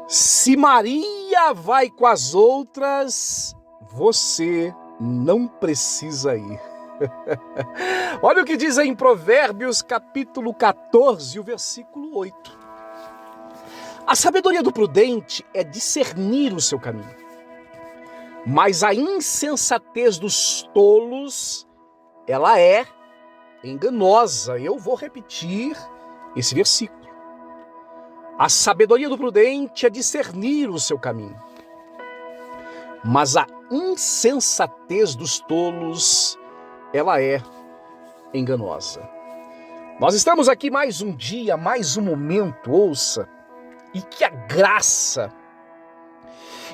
Se Maria vai com as outras, você não precisa ir. Olha o que diz aí em Provérbios, capítulo 14, o versículo 8. A sabedoria do prudente é discernir o seu caminho, mas a insensatez dos tolos, ela é enganosa. Eu vou repetir esse versículo. A sabedoria do prudente é discernir o seu caminho, mas a insensatez dos tolos, ela é enganosa. Nós estamos aqui mais um dia, mais um momento, ouça, e que a graça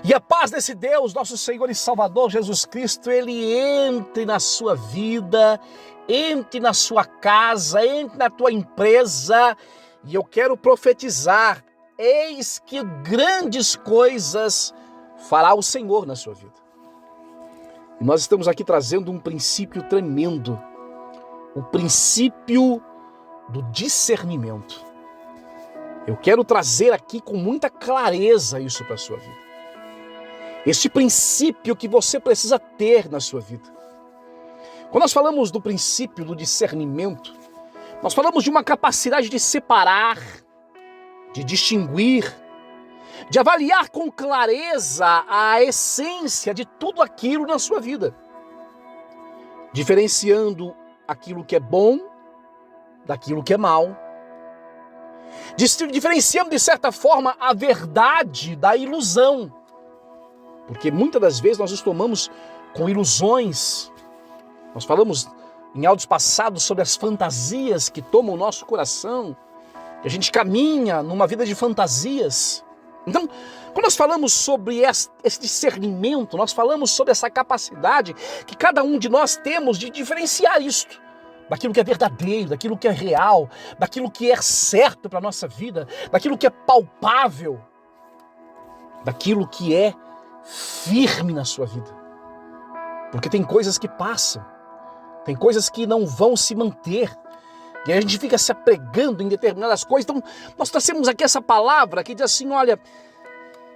e a paz desse Deus, nosso Senhor e Salvador Jesus Cristo, ele entre na sua vida, entre na sua casa, entre na tua empresa. E eu quero profetizar, eis que grandes coisas fará o Senhor na sua vida. E nós estamos aqui trazendo um princípio tremendo, o princípio do discernimento. Eu quero trazer aqui com muita clareza isso para a sua vida. Este princípio que você precisa ter na sua vida. Quando nós falamos do princípio do discernimento, nós falamos de uma capacidade de separar, de distinguir, de avaliar com clareza a essência de tudo aquilo na sua vida, diferenciando aquilo que é bom daquilo que é mal, diferenciando de certa forma a verdade da ilusão, porque muitas das vezes nós nos tomamos com ilusões. Nós falamos em áudios passados sobre as fantasias que tomam o nosso coração, que a gente caminha numa vida de fantasias. Então, quando nós falamos sobre esse discernimento, nós falamos sobre essa capacidade que cada um de nós temos de diferenciar isto, daquilo que é verdadeiro, daquilo que é real, daquilo que é certo para a nossa vida, daquilo que é palpável, daquilo que é firme na sua vida. Porque tem coisas que passam, tem coisas que não vão se manter, e a gente fica se apegando em determinadas coisas. Então, nós trouxemos aqui essa palavra que diz assim, olha,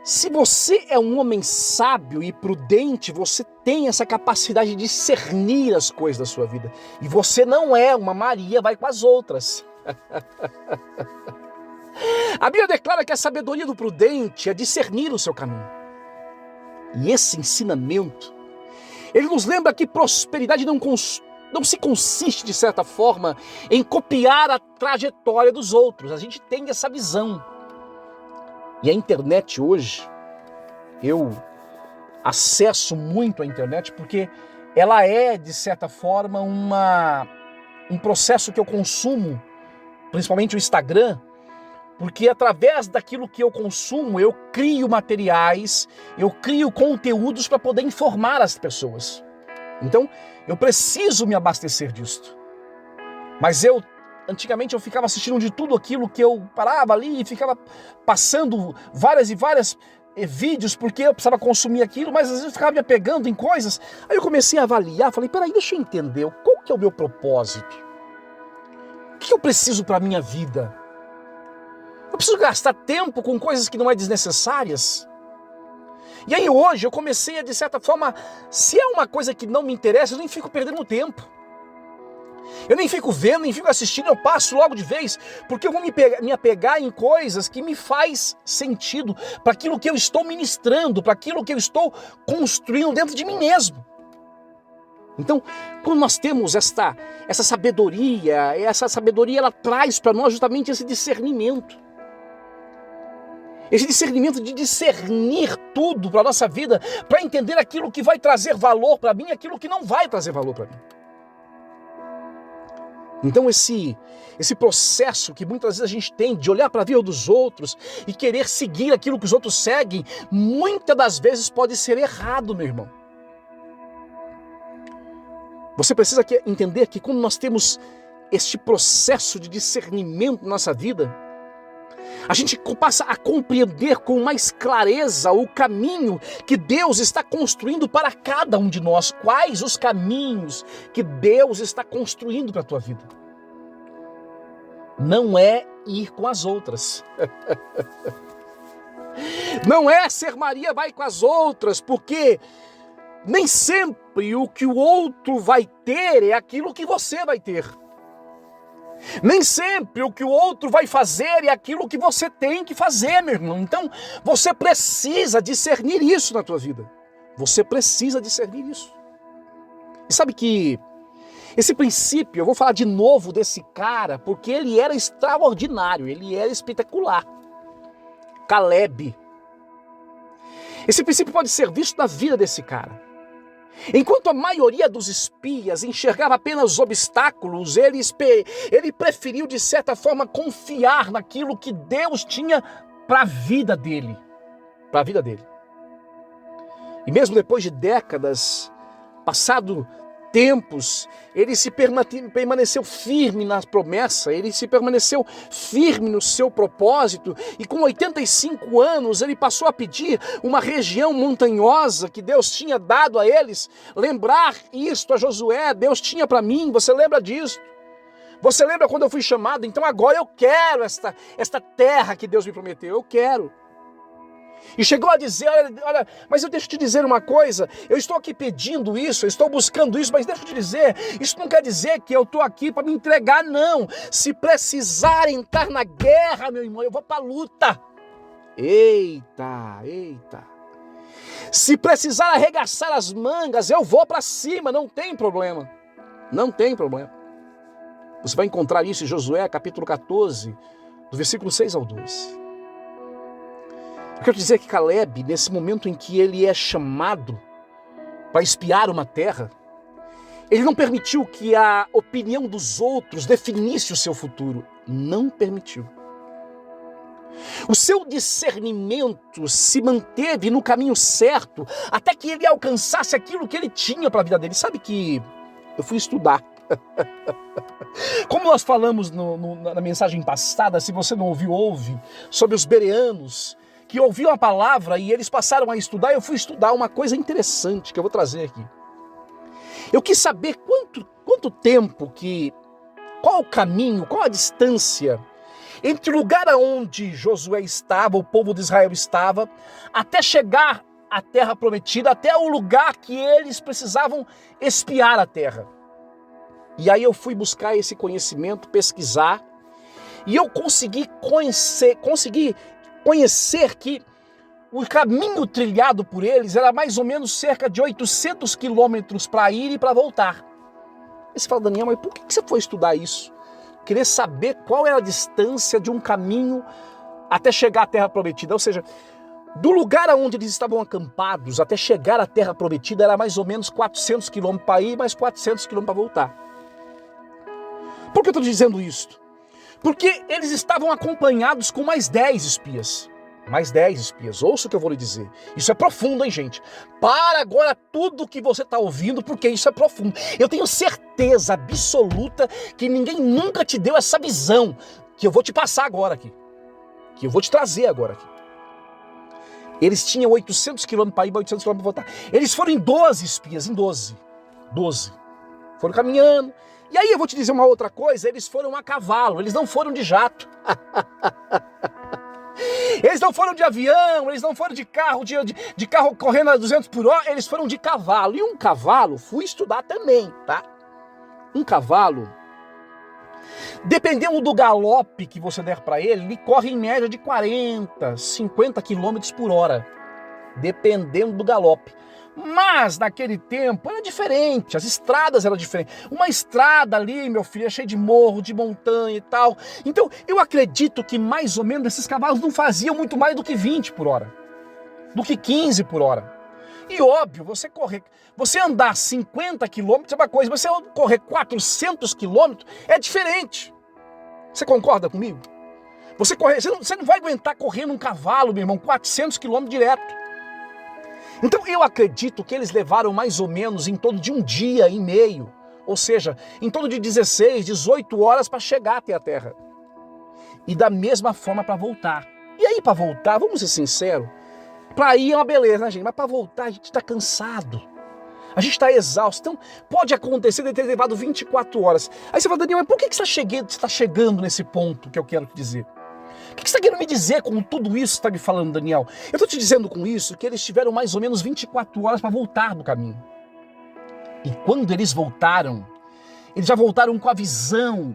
se você é um homem sábio e prudente, você tem essa capacidade de discernir as coisas da sua vida. E você não é uma Maria, vai com as outras. A Bíblia declara que a sabedoria do prudente é discernir o seu caminho. E esse ensinamento, ele nos lembra que prosperidade não se consiste, de certa forma, em copiar a trajetória dos outros. A gente tem essa visão. E a internet hoje, eu acesso muito a internet porque ela é, de certa forma, um processo que eu consumo, principalmente o Instagram, porque através daquilo que eu consumo, eu crio materiais, eu crio conteúdos para poder informar as pessoas. Então, eu preciso me abastecer disto. Mas antigamente eu ficava assistindo de tudo aquilo que eu parava ali e ficava passando várias e várias vídeos porque eu precisava consumir aquilo, mas às vezes eu ficava me apegando em coisas. Aí eu comecei a avaliar, falei, peraí, deixa eu entender, qual que é o meu propósito? O que eu preciso para a minha vida? Eu preciso gastar tempo com coisas que não é desnecessárias? E aí hoje eu comecei a, de certa forma, se é uma coisa que não me interessa, eu nem fico perdendo tempo. Eu nem fico vendo, nem fico assistindo, eu passo logo de vez, porque eu vou me apegar em coisas que me faz sentido, para aquilo que eu estou ministrando, para aquilo que eu estou construindo dentro de mim mesmo. Então, quando nós temos essa sabedoria ela traz para nós justamente esse discernimento. Esse discernimento de discernir tudo para a nossa vida, para entender aquilo que vai trazer valor para mim e aquilo que não vai trazer valor para mim. Então esse processo que muitas vezes a gente tem de olhar para a vida dos outros e querer seguir aquilo que os outros seguem, muitas das vezes pode ser errado, meu irmão. Você precisa entender que quando nós temos este processo de discernimento na nossa vida, a gente passa a compreender com mais clareza o caminho que Deus está construindo para cada um de nós. Quais os caminhos que Deus está construindo para a tua vida? Não é ir com as outras. Não é ser Maria vai com as outras, porque nem sempre o que o outro vai ter é aquilo que você vai ter. Nem sempre o que o outro vai fazer é aquilo que você tem que fazer, meu irmão. Então, você precisa discernir isso na tua vida. Você precisa discernir isso. E sabe que esse princípio, eu vou falar de novo desse cara, porque ele era extraordinário, ele era espetacular. Caleb. Esse princípio pode ser visto na vida desse cara. Enquanto a maioria dos espias enxergava apenas obstáculos, ele preferiu, de certa forma, confiar naquilo que Deus tinha para a vida dele. Para a vida dele. E mesmo depois de décadas, passado tempos, ele se permaneceu firme na promessa, ele se permaneceu firme no seu propósito, e com 85 anos ele passou a pedir uma região montanhosa que Deus tinha dado a eles. Lembrar isto a Josué, Deus tinha para mim, você lembra disso? Você lembra quando eu fui chamado? Então agora eu quero esta terra que Deus me prometeu, eu quero. E chegou a dizer, olha, mas eu deixo te dizer uma coisa, eu estou aqui pedindo isso, eu estou buscando isso, mas deixa eu te dizer, isso não quer dizer que eu estou aqui para me entregar, não. Se precisar entrar na guerra, meu irmão, eu vou para a luta. Eita. Se precisar arregaçar as mangas, eu vou para cima, não tem problema. Não tem problema. Você vai encontrar isso em Josué, capítulo 14, do versículo 6 ao 12. Eu quero dizer que Caleb, nesse momento em que ele é chamado para espiar uma terra, ele não permitiu que a opinião dos outros definisse o seu futuro. Não permitiu. O seu discernimento se manteve no caminho certo até que ele alcançasse aquilo que ele tinha para a vida dele. Sabe que eu fui estudar. Como nós falamos na mensagem passada, se você não ouviu, ouve, sobre os bereanos, que ouviam a palavra e eles passaram a estudar. Eu fui estudar uma coisa interessante que eu vou trazer aqui. Eu quis saber quanto tempo qual o caminho, qual a distância entre o lugar onde Josué estava, o povo de Israel estava, até chegar à terra prometida, até o lugar que eles precisavam espiar a terra. E aí eu fui buscar esse conhecimento, pesquisar, e eu consegui conhecer que o caminho trilhado por eles era mais ou menos cerca de 800 quilômetros para ir e para voltar. Aí você fala, Daniel, mas por que você foi estudar isso? Querer saber qual era a distância de um caminho até chegar à Terra Prometida. Ou seja, do lugar onde eles estavam acampados até chegar à Terra Prometida era mais ou menos 400 quilômetros para ir, mais 400 quilômetros para voltar. Por que eu estou dizendo isso? Porque eles estavam acompanhados com mais 10 espias. Mais 10 espias. Ouça o que eu vou lhe dizer. Isso é profundo, hein, gente? Para agora tudo que você está ouvindo, porque isso é profundo. Eu tenho certeza absoluta que ninguém nunca te deu essa visão que eu vou te passar agora aqui. Que eu vou te trazer agora aqui. Eles tinham 800 quilômetros para ir, 800 quilômetros para voltar. Eles foram em 12 espias, em 12. 12. Foram caminhando. E aí eu vou te dizer uma outra coisa, eles foram a cavalo, eles não foram de jato. Eles não foram de avião, eles não foram de carro, de carro correndo a 200 por hora, eles foram de cavalo. E um cavalo, fui estudar também, tá? Um cavalo, dependendo do galope que você der para ele corre em média de 40, 50 quilômetros por hora. Dependendo do galope. Mas naquele tempo era diferente, as estradas eram diferentes. Uma estrada ali, meu filho, é cheia de morro, de montanha e tal. Então eu acredito que mais ou menos esses cavalos não faziam muito mais do que 20 por hora. Do que 15 por hora. E óbvio, você andar 50 quilômetros é uma coisa, você correr 400 quilômetros é diferente. Você concorda comigo? Você não vai aguentar correr num cavalo, meu irmão, 400 quilômetros direto. Então eu acredito que eles levaram mais ou menos em torno de um dia e meio, ou seja, em torno de 16, 18 horas para chegar até a terra. E da mesma forma para voltar. E aí para voltar, vamos ser sinceros, para ir é uma beleza, né, gente? Mas para voltar a gente está cansado. A gente está exausto. Então pode acontecer de ter levado 24 horas. Aí você fala, Daniel, mas por que você está chegando nesse ponto que eu quero te dizer? O que você está querendo me dizer com tudo isso que está me falando, Daniel? Eu estou te dizendo com isso que eles tiveram mais ou menos 24 horas para voltar do caminho. E quando eles voltaram, eles já voltaram com a visão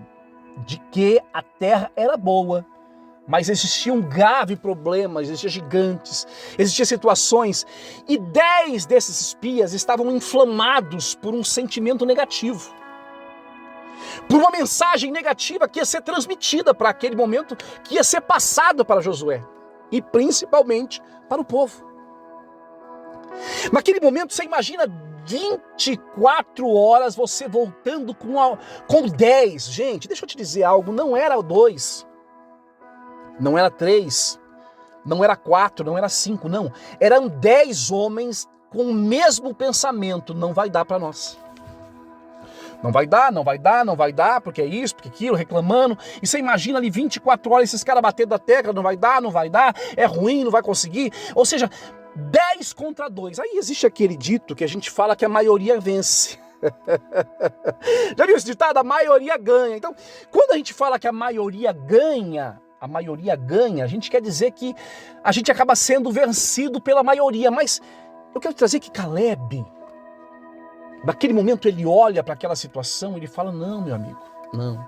de que a terra era boa, mas existiam graves problemas, existiam gigantes, existiam situações, e 10 desses espias estavam inflamados por um sentimento negativo, por uma mensagem negativa que ia ser transmitida para aquele momento, que ia ser passada para Josué, e principalmente para o povo. Naquele momento, você imagina 24 horas você voltando com 10. Gente, deixa eu te dizer algo, não era 2, não era 3, não era 4, não era 5, não. Eram 10 homens com o mesmo pensamento, não vai dar para nós. Não vai dar, não vai dar, não vai dar, porque é isso, porque aquilo, reclamando. E você imagina ali 24 horas esses caras batendo da tecla, não vai dar, é ruim, não vai conseguir. Ou seja, 10 contra 2. Aí existe aquele dito que a gente fala que a maioria vence. Já viu esse ditado? A maioria ganha. Então, quando a gente fala que a maioria ganha, a gente quer dizer que a gente acaba sendo vencido pela maioria. Mas eu quero trazer que Caleb, naquele momento ele olha para aquela situação e ele fala, não, meu amigo, não.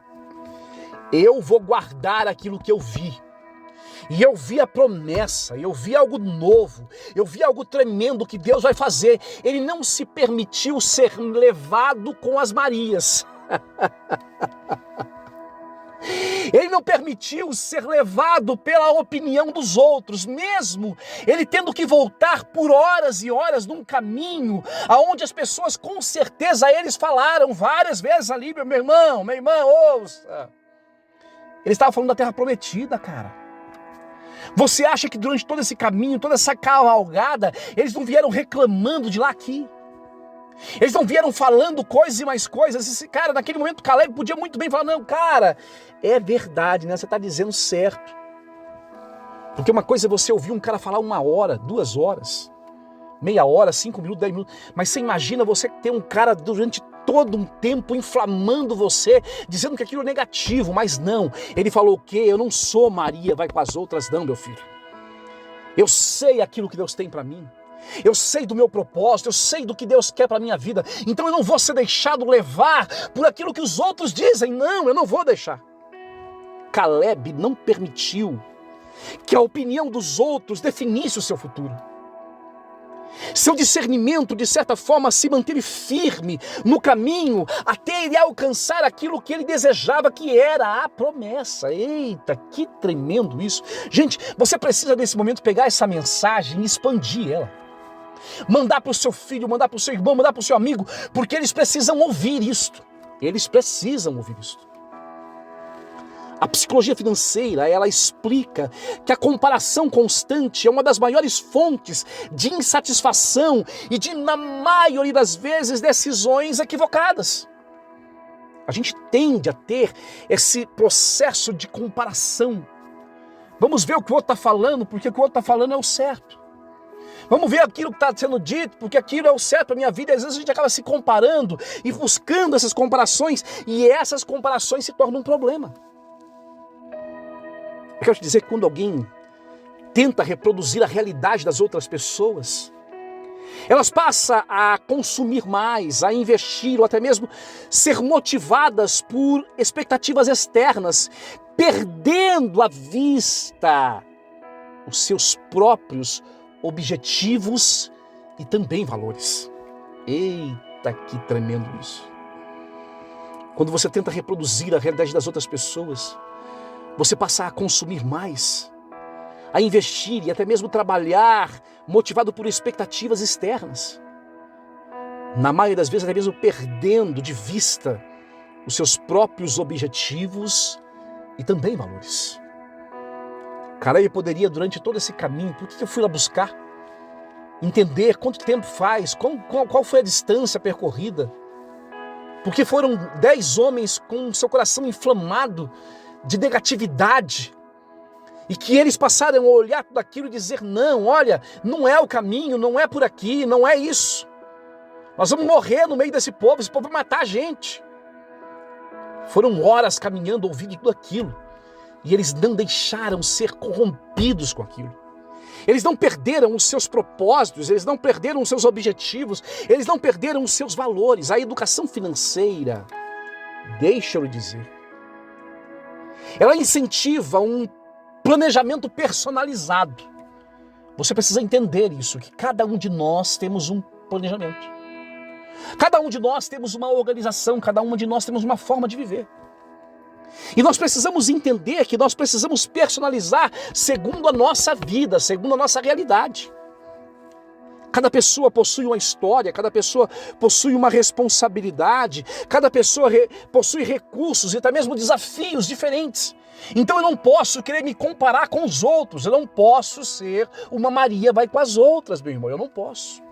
Eu vou guardar aquilo que eu vi. E eu vi a promessa, eu vi algo novo, eu vi algo tremendo que Deus vai fazer. Ele não se permitiu ser levado com as Marias. Ele não permitiu ser levado pela opinião dos outros, mesmo ele tendo que voltar por horas e horas num caminho aonde as pessoas com certeza eles falaram várias vezes ali, meu irmão, ouça. Ele estava falando da terra prometida, cara. Você acha que durante todo esse caminho, toda essa cavalgada, eles não vieram reclamando de lá aqui? Eles não vieram falando coisas e mais coisas? Esse cara, naquele momento, Caleb podia muito bem falar, não, cara, é verdade, né? Você está dizendo certo. Porque uma coisa é você ouvir um cara falar 1 hora, 2 horas, meia hora, 5 minutos, 10 minutos, mas você imagina você ter um cara durante todo um tempo inflamando você, dizendo que aquilo é negativo, mas não. Ele falou o quê? Eu não sou Maria, vai com as outras, não, meu filho. Eu sei aquilo que Deus tem para mim. Eu sei do meu propósito, eu sei do que Deus quer para a minha vida. Então eu não vou ser deixado levar por aquilo que os outros dizem. Não, eu não vou deixar. Caleb não permitiu que a opinião dos outros definisse o seu futuro. Seu discernimento, de certa forma, se manteve firme no caminho até ele alcançar aquilo que ele desejava, que era a promessa. Eita, que tremendo isso. Gente, você precisa nesse momento pegar essa mensagem e expandir ela. Mandar para o seu filho, mandar para o seu irmão, mandar para o seu amigo, porque eles precisam ouvir isto. Eles precisam ouvir isto. A psicologia financeira, ela explica que a comparação constante é uma das maiores fontes de insatisfação e de, na maioria das vezes, decisões equivocadas. A gente tende a ter esse processo de comparação. Vamos ver o que o outro está falando, porque o que o outro está falando é o certo. Vamos ver aquilo que está sendo dito, porque aquilo é o certo para a minha vida. E às vezes a gente acaba se comparando e buscando essas comparações, e essas comparações se tornam um problema. Eu quero te dizer que quando alguém tenta reproduzir a realidade das outras pessoas, elas passam a consumir mais, a investir ou até mesmo ser motivadas por expectativas externas, perdendo a vista os seus próprios objetivos e também valores. Eita, que tremendo isso. Quando você tenta reproduzir a realidade das outras pessoas, você passa a consumir mais, a investir e até mesmo trabalhar motivado por expectativas externas. Na maioria das vezes, até mesmo perdendo de vista os seus próprios objetivos e também valores. Cara, eu poderia, durante todo esse caminho, por que eu fui lá buscar? Entender quanto tempo faz, qual foi a distância percorrida. Porque foram 10 homens com seu coração inflamado de negatividade, e que eles passaram a olhar tudo aquilo e dizer, não, olha, não é o caminho, não é por aqui, não é isso. Nós vamos morrer no meio desse povo, esse povo vai matar a gente. Foram horas caminhando, ouvindo tudo aquilo, E eles não deixaram ser corrompidos com aquilo. Eles não perderam os seus propósitos, eles não perderam os seus objetivos, eles não perderam os seus valores. A educação financeira, deixa eu lhe dizer, ela incentiva um planejamento personalizado. Você precisa entender isso, que cada um de nós temos um planejamento. Cada um de nós temos uma organização, cada um de nós temos uma forma de viver. E nós precisamos entender que nós precisamos personalizar segundo a nossa vida, segundo a nossa realidade. Cada pessoa possui uma história, cada pessoa possui uma responsabilidade, cada pessoa possui recursos e até mesmo desafios diferentes. Então eu não posso querer me comparar com os outros, eu não posso ser uma Maria vai com as outras, meu irmão, eu não posso.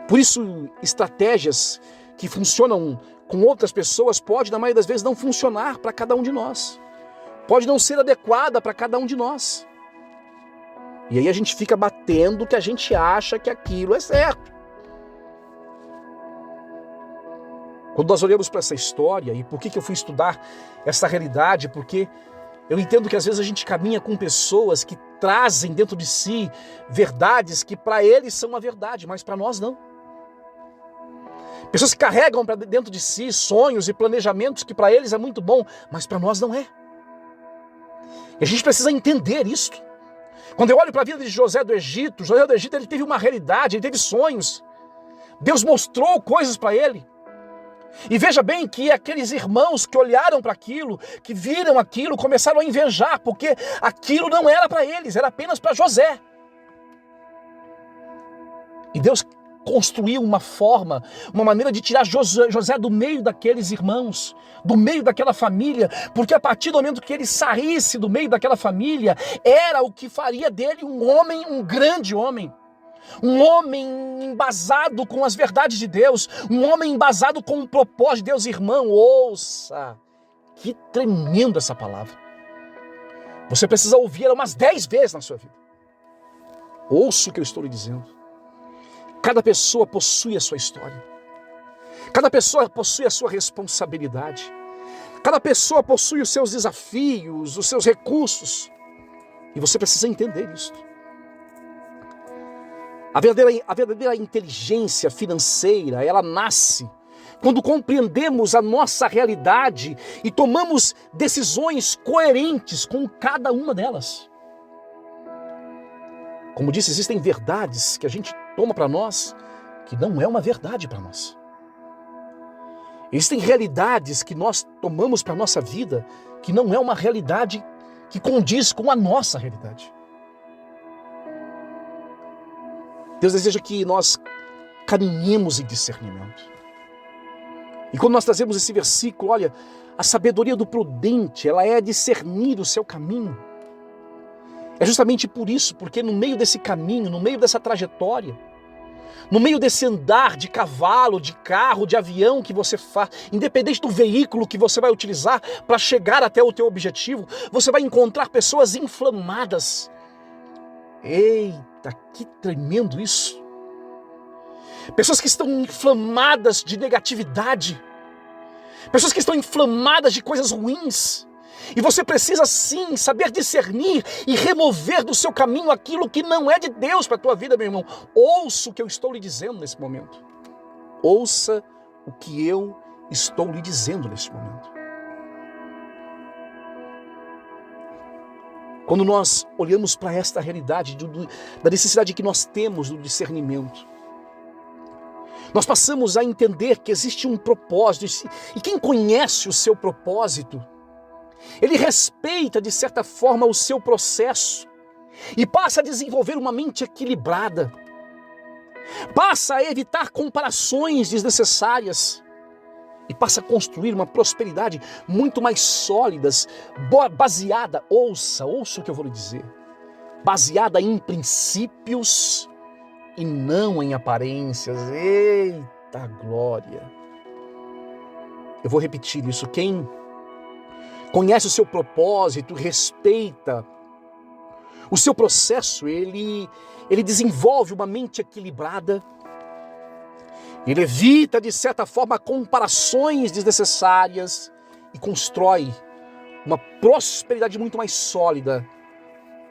Por isso, estratégias que funcionam com outras pessoas pode, na maioria das vezes, não funcionar para cada um de nós. Pode não ser adequada para cada um de nós. E aí a gente fica batendo que a gente acha que aquilo é certo. Quando nós olhamos para essa história, e por que eu fui estudar essa realidade? Porque eu entendo que às vezes a gente caminha com pessoas que trazem dentro de si verdades que para eles são uma verdade, mas para nós não. Pessoas que carregam para dentro de si sonhos e planejamentos que para eles é muito bom, mas para nós não é. E a gente precisa entender isso. Quando eu olho para a vida de José do Egito ele teve uma realidade, ele teve sonhos. Deus mostrou coisas para ele. E veja bem que aqueles irmãos que olharam para aquilo, que viram aquilo, começaram a invejar, porque aquilo não era para eles, era apenas para José. E Deus construiu uma forma, uma maneira de tirar José do meio daqueles irmãos, do meio daquela família, porque a partir do momento que ele saísse do meio daquela família, era o que faria dele um homem, um grande homem. Um homem embasado com as verdades de Deus, um homem embasado com o propósito de Deus. Irmão, ouça, que tremendo essa palavra. Você precisa ouvir ela umas 10 vezes na sua vida. Ouça o que eu estou lhe dizendo. Cada pessoa possui a sua história. Cada pessoa possui a sua responsabilidade. Cada pessoa possui os seus desafios, os seus recursos. E você precisa entender isso. A verdadeira inteligência financeira, ela nasce quando compreendemos a nossa realidade e tomamos decisões coerentes com cada uma delas. Como disse, existem verdades que a gente toma para nós que não é uma verdade para nós. Existem realidades que nós tomamos para a nossa vida que não é uma realidade que condiz com a nossa realidade. Deus deseja que nós caminhemos em discernimento. E quando nós trazemos esse versículo, olha, a sabedoria do prudente, ela é discernir o seu caminho. É justamente por isso, porque no meio desse caminho, no meio dessa trajetória, no meio desse andar de cavalo, de carro, de avião que você faz, independente do veículo que você vai utilizar para chegar até o teu objetivo, você vai encontrar pessoas inflamadas. Eita, que tremendo isso! Pessoas que estão inflamadas de negatividade, pessoas que estão inflamadas de coisas ruins. E você precisa sim saber discernir e remover do seu caminho aquilo que não é de Deus para a tua vida, meu irmão. Ouça o que eu estou lhe dizendo nesse momento. Ouça o que eu estou lhe dizendo nesse momento. Quando nós olhamos para esta realidade da necessidade que nós temos do discernimento, nós passamos a entender que existe um propósito. E quem conhece o seu propósito, ele respeita, de certa forma, o seu processo e passa a desenvolver uma mente equilibrada, passa a evitar comparações desnecessárias e passa a construir uma prosperidade muito mais sólida, baseada, ouça o que eu vou lhe dizer, baseada em princípios e não em aparências. Eita glória! Eu vou repetir isso. Quem conhece o seu propósito, respeita o seu processo, ele desenvolve uma mente equilibrada, ele evita, de certa forma, comparações desnecessárias e constrói uma prosperidade muito mais sólida,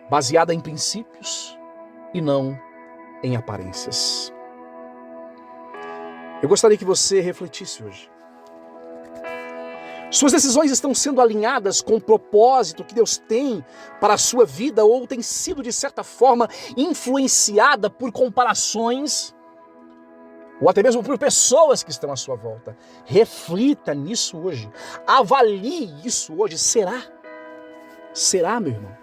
baseada em princípios e não em aparências. Eu gostaria que você refletisse hoje. Suas decisões estão sendo alinhadas com o propósito que Deus tem para a sua vida ou tem sido, de certa forma, influenciada por comparações ou até mesmo por pessoas que estão à sua volta? Reflita nisso hoje. Avalie isso hoje. Será? Será, meu irmão?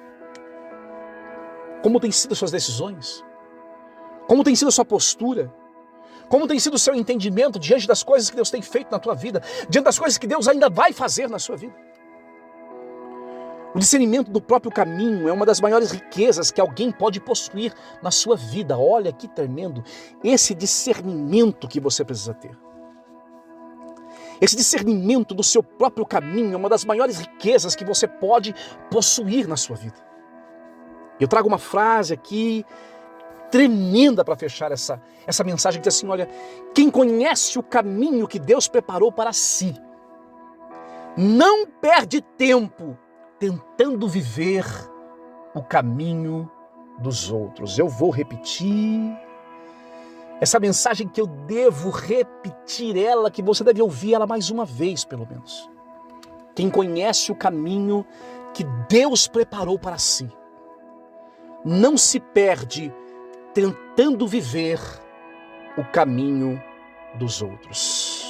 Como tem sido as suas decisões? Como tem sido a sua postura? Como tem sido o seu entendimento diante das coisas que Deus tem feito na tua vida, diante das coisas que Deus ainda vai fazer na sua vida? O discernimento do próprio caminho é uma das maiores riquezas que alguém pode possuir na sua vida. Olha que tremendo esse discernimento que você precisa ter. Esse discernimento do seu próprio caminho é uma das maiores riquezas que você pode possuir na sua vida. Eu trago uma frase aqui tremenda para fechar essa mensagem, que diz assim: olha, quem conhece o caminho que Deus preparou para si, não perde tempo tentando viver o caminho dos outros. Eu vou repetir essa mensagem, que eu devo repetir ela, que você deve ouvir ela mais uma vez, pelo menos. Quem conhece o caminho que Deus preparou para si, não se perde tentando viver o caminho dos outros.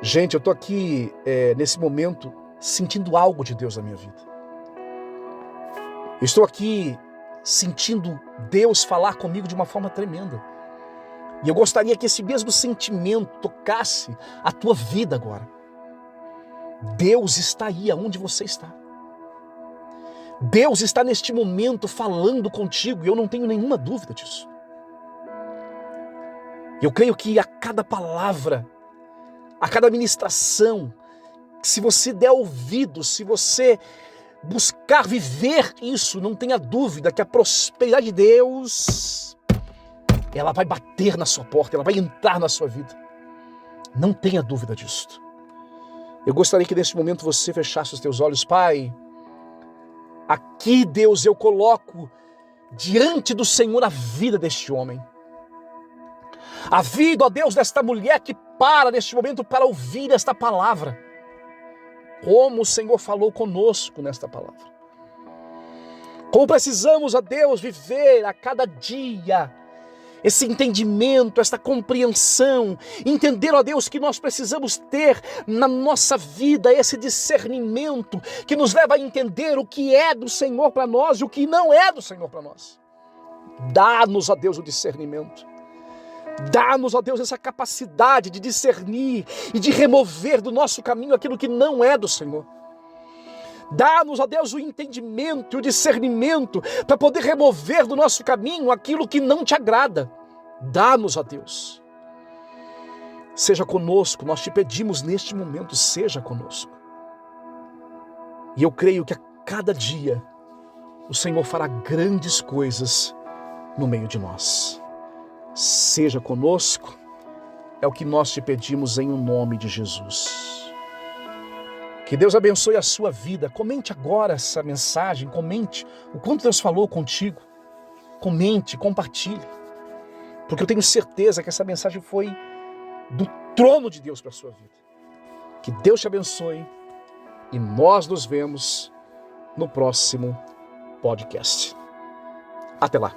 Gente, eu estou aqui nesse momento sentindo algo de Deus na minha vida. Eu estou aqui sentindo Deus falar comigo de uma forma tremenda. E eu gostaria que esse mesmo sentimento tocasse a tua vida agora. Deus está aí aonde você está. Deus está neste momento falando contigo, e eu não tenho nenhuma dúvida disso. Eu creio que a cada palavra, a cada ministração, se você der ouvido, se você buscar viver isso, não tenha dúvida que a prosperidade de Deus, ela vai bater na sua porta, ela vai entrar na sua vida. Não tenha dúvida disso. Eu gostaria que neste momento você fechasse os teus olhos. Pai, aqui, Deus, eu coloco diante do Senhor a vida deste homem. A vida, ó Deus, desta mulher que para neste momento para ouvir esta palavra. Como o Senhor falou conosco nesta palavra. Como precisamos, ó Deus, viver a cada dia esse entendimento, esta compreensão, entender, ó Deus, que nós precisamos ter na nossa vida esse discernimento que nos leva a entender o que é do Senhor para nós e o que não é do Senhor para nós. Dá-nos, ó Deus, o discernimento. Dá-nos, ó Deus, essa capacidade de discernir e de remover do nosso caminho aquilo que não é do Senhor. Dá-nos, ó Deus, o entendimento e o discernimento para poder remover do nosso caminho aquilo que não te agrada. Dá-nos, ó Deus. Seja conosco, nós te pedimos neste momento, seja conosco. E eu creio que a cada dia o Senhor fará grandes coisas no meio de nós. Seja conosco, é o que nós te pedimos em o nome de Jesus. Que Deus abençoe a sua vida. Comente agora essa mensagem, comente o quanto Deus falou contigo. Comente, compartilhe. Porque eu tenho certeza que essa mensagem foi do trono de Deus para a sua vida. Que Deus te abençoe e nós nos vemos no próximo podcast. Até lá.